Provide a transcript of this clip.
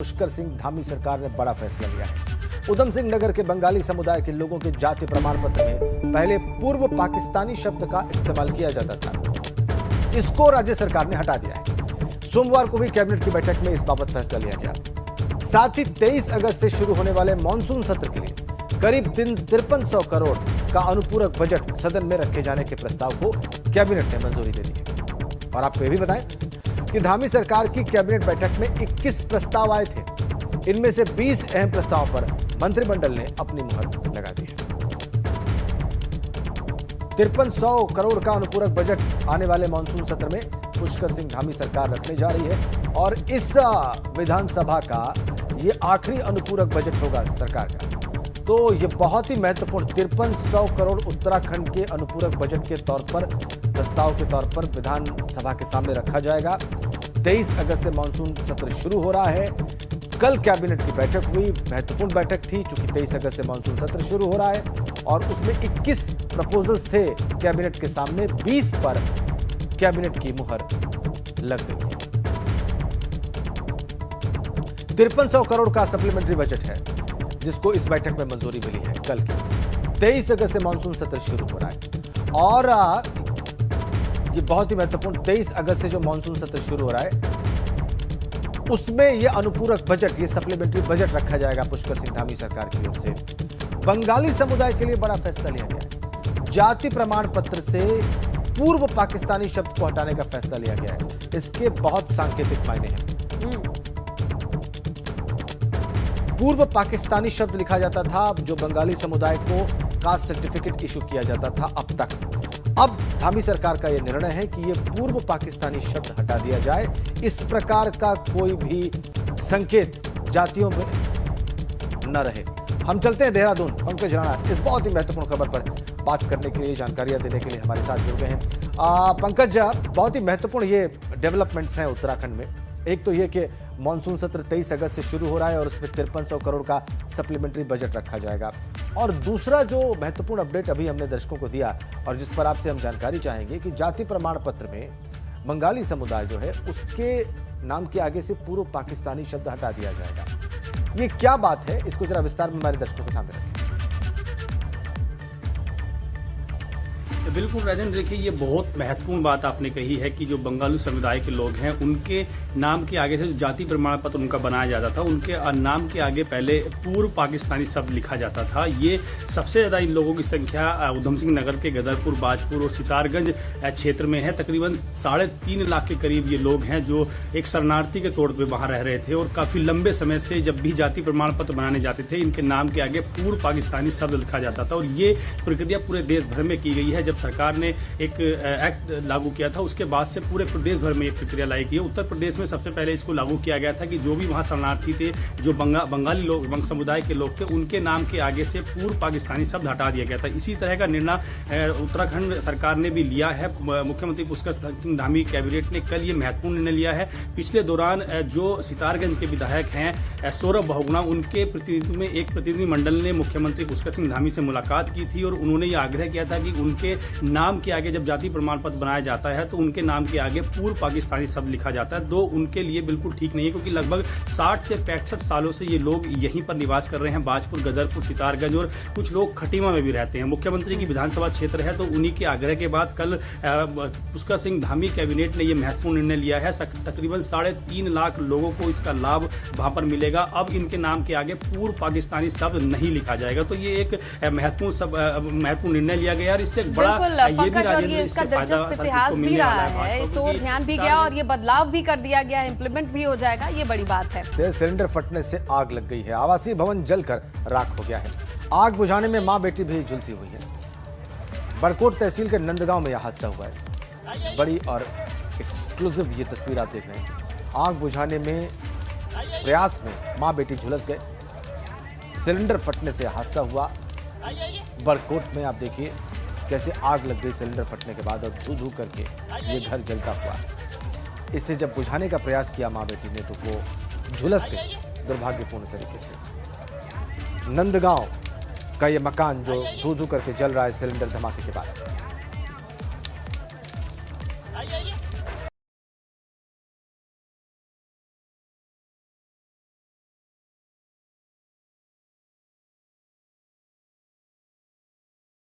पुष्कर सिंह धामी सरकार ने बड़ा फैसला लिया है। उधम सिंह नगर के बंगाली समुदाय के लोगों के जाति प्रमाण पत्र में पहले पूर्व पाकिस्तानी शब्द का इस्तेमाल किया जाता था, इसको राज्य सरकार ने हटा दिया है। सोमवार को भी कैबिनेट की बैठक में इस बाबत फैसला लिया गया। साथ ही 23 अगस्त से शुरू होने वाले मानसून सत्र के लिए करीब 5300 करोड़ का अनुपूरक बजट सदन में रखे जाने के प्रस्ताव को कैबिनेट ने मंजूरी दे दी है। और आपको यह भी बताएं कि धामी सरकार की कैबिनेट बैठक में 21 प्रस्ताव आए थे। इनमें से 20 अहम प्रस्तावों पर मंत्रिमंडल ने अपनी मुहर लगा दी है। 5300 करोड़ का अनुपूरक बजट आने वाले मानसून सत्र में पुष्कर सिंह धामी सरकार रखने जा रही है और इस विधानसभा का ये आखिरी अनुपूरक बजट होगा सरकार का। तो ये बहुत ही महत्वपूर्ण 5300 करोड़ उत्तराखंड के अनुपूरक बजट के तौर पर प्रस्ताव के तौर पर विधानसभा के सामने रखा जाएगा। 23 अगस्त से मानसून सत्र शुरू हो रहा है। कल कैबिनेट की बैठक हुई, महत्वपूर्ण बैठक थी चूंकि 23 अगस्त से मानसून सत्र शुरू हो रहा है और उसमें 21 प्रपोजल्स थे कैबिनेट के सामने, 20 पर कैबिनेट की मुहर लग गई है। 5300 करोड़ का सप्लीमेंट्री बजट है जिसको इस बैठक में मंजूरी मिली है। कल की 23 अगस्त से मानसून सत्र शुरू हो रहा है और ये बहुत ही महत्वपूर्ण 23 अगस्त से जो मानसून सत्र शुरू हो रहा है उसमें ये अनुपूरक बजट, ये सप्लीमेंट्री बजट रखा जाएगा पुष्कर सिंह धामी सरकार की ओर से। बंगाली समुदाय के लिए बड़ा फैसला लिया गया है। जाति प्रमाण पत्र से पूर्व पाकिस्तानी शब्द को हटाने का फैसला लिया गया है। इसके बहुत सांकेतिक मायने हैं। पूर्व पाकिस्तानी शब्द लिखा जाता था जो बंगाली समुदाय को कास्ट सर्टिफिकेट इशू किया जाता था अब तक। अब धामी सरकार का यह निर्णय है कि यह पूर्व पाकिस्तानी शब्द हटा दिया जाए। इस प्रकार का कोई भी संकेत जातियों में न रहे। हम चलते हैं देहरादून। पंकज राणा इस बहुत ही महत्वपूर्ण खबर पर बात करने के लिए, जानकारियां देने के लिए हमारे साथ जुड़ गए हैं। पंकज, बहुत ही महत्वपूर्ण ये डेवलपमेंट्स हैं उत्तराखंड में। एक तो ये कि मानसून सत्र 23 अगस्त से शुरू हो रहा है और उसमें 5300 करोड़ का सप्लीमेंट्री बजट रखा जाएगा। और दूसरा जो महत्वपूर्ण अपडेट अभी हमने दर्शकों को दिया और जिस पर आपसे हम जानकारी चाहेंगे कि जाति प्रमाण पत्र में बंगाली समुदाय जो है उसके नाम के आगे से पूर्व पाकिस्तानी शब्द हटा दिया जाएगा। ये क्या बात है, इसको जरा विस्तार में हमारे दर्शकों के सामने रखें। बिल्कुल राजेंद्र, देखिए ये बहुत महत्वपूर्ण बात आपने कही है कि जो बंगाली समुदाय के लोग हैं उनके नाम के आगे से जो जाति प्रमाण पत्र उनका बनाया जाता था, उनके नाम के आगे पहले पूर्व पाकिस्तानी शब्द लिखा जाता था। ये सबसे ज्यादा इन लोगों की संख्या उधम सिंह नगर के गदरपुर, बाजपुर और सितारगंज क्षेत्र में है। तकरीबन 3.5 लाख के करीब ये लोग हैं जो एक शरणार्थी के तौर पर वहां रह रहे थे और काफी लंबे समय से जब भी जाति प्रमाण पत्र बनाने जाते थे इनके नाम के आगे पूर्व पाकिस्तानी शब्द लिखा जाता था। और ये प्रक्रिया पूरे देश भर में की गई है। जब सरकार ने एक एक्ट लागू किया था उसके बाद से पूरे प्रदेश भर में ये प्रक्रिया लाई गई है। उत्तर प्रदेश में सबसे पहले इसको लागू किया गया था कि जो भी वहां शरणार्थी थे, जो बंगाली लोग समुदाय के लोग थे, उनके नाम के आगे से पूर्व पाकिस्तानी शब्द हटा दिया गया था। इसी तरह का निर्णय उत्तराखंड सरकार ने भी लिया है। मुख्यमंत्री पुष्कर सिंह धामी कैबिनेट ने कल ये महत्वपूर्ण निर्णय लिया है। पिछले दौरान जो सितारगंज के विधायक हैं सौरभ बहुगुणा, उनके प्रतिनिधित्व में एक प्रतिनिधि मंडल ने मुख्यमंत्री पुष्कर सिंह धामी से मुलाकात की थी और उन्होंने ये आग्रह किया था कि उनके नाम के आगे जब जाति प्रमाण पत्र बनाया जाता है तो उनके नाम के आगे पूर्व पाकिस्तानी शब्द लिखा जाता है। दो उनके लिए बिल्कुल ठीक नहीं है क्योंकि लगभग 60 से 65 सालों से ये लोग यहीं पर निवास कर रहे हैं, बाजपुर, गदरपुर, सितारगंज और कुछ लोग खटीमा में भी रहते हैं। मुख्यमंत्री की विधानसभा क्षेत्र है तो उन्हीं के आग्रह के बाद कल पुष्कर सिंह धामी कैबिनेट ने यह महत्वपूर्ण निर्णय लिया है। तकरीबन 3.5 लाख लोगों को इसका लाभ वहां पर मिलेगा। अब इनके नाम के आगे पूर्व पाकिस्तानी शब्द नहीं लिखा जाएगा। तो ये एक महत्वपूर्ण निर्णय लिया गया और इससे बड़ा पंकज, और ये इसका दिलचस्प इतिहास भी रहा है, इस ओर ध्यान भी गया और ये बदलाव भी कर दिया गया, इम्प्लीमेंट भी हो जाएगा, ये बड़ी बात है। सिलेंडर फटने से आग लग गई है। आवासीय भवन जलकर राख हो गया है। आग बुझाने में मां बेटी भी झुलसी हुई है। बरकोट तहसील के नंदगांव में यह हादसा हुआ है। बड़ी और एक्सक्लूसिव ये तस्वीर आप देख रहे हैं। आग बुझाने में प्रयास में मां बेटी झुलस गए। सिलेंडर फटने से हादसा हुआ। बरकोट में आप देखिए कैसे आग लग गई सिलेंडर फटने के बाद और धू धू करके ये घर जलता हुआ। इसे जब बुझाने का प्रयास किया मां बेटी ने तो वो झुलस गई दुर्भाग्यपूर्ण तरीके से। नंदगांव का ये मकान जो धू धू करके जल रहा है सिलेंडर धमाके के बाद।